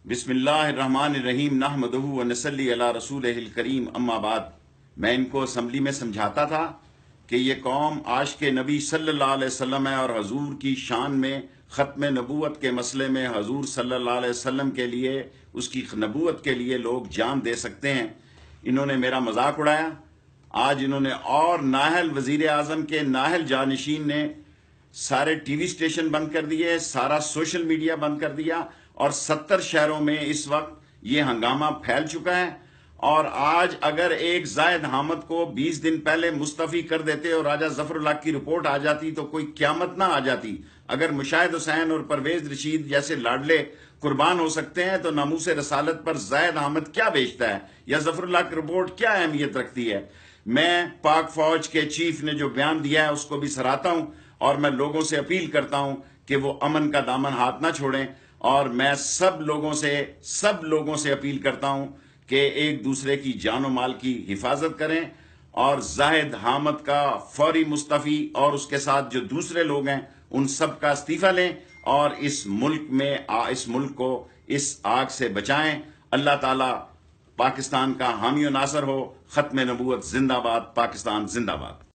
بسم اللہ الرحمن الرحیم نحمدہ و نصلی علی رسولہ الکریم اما بعد۔ میں ان کو اسمبلی میں سمجھاتا تھا کہ یہ قوم عاشق نبی صلی اللہ علیہ وسلم ہے اور حضور کی شان میں ختم نبوت کے مسئلے میں حضور صلی اللہ علیہ وسلم کے لیے، اس کی نبوت کے لیے لوگ جان دے سکتے ہیں۔ انہوں نے میرا مذاق اڑایا۔ آج انہوں نے اور نااہل وزیر اعظم کے نااہل جانشین نے سارے ٹی وی اسٹیشن بند کر دیے، سارا سوشل میڈیا بند کر دیا، اور 70 شہروں میں اس وقت یہ ہنگامہ پھیل چکا ہے۔ اور آج اگر ایک زاہد حامد کو 20 دن پہلے مستعفی کر دیتے اور راجہ ظفر اللہ کی رپورٹ آ جاتی تو کوئی قیامت نہ آ جاتی۔ اگر مشاہد حسین اور پرویز رشید جیسے لاڈلے قربان ہو سکتے ہیں تو ناموس رسالت پر زاہد حامد کیا بیچتا ہے، یا ظفر اللہ کی رپورٹ کیا اہمیت رکھتی ہے؟ میں پاک فوج کے چیف نے جو بیان دیا ہے اس کو بھی سراہتا ہوں، اور میں لوگوں سے اپیل کرتا ہوں کہ وہ امن کا دامن ہاتھ نہ چھوڑیں، اور میں سب لوگوں سے اپیل کرتا ہوں کہ ایک دوسرے کی جان و مال کی حفاظت کریں، اور زاہد حامد کا فوری مستعفی اور اس کے ساتھ جو دوسرے لوگ ہیں ان سب کا استعفیٰ لیں، اور اس ملک کو اس آگ سے بچائیں۔ اللہ تعالیٰ پاکستان کا حامی و ناصر ہو۔ ختم نبوت زندہ باد، پاکستان زندہ باد۔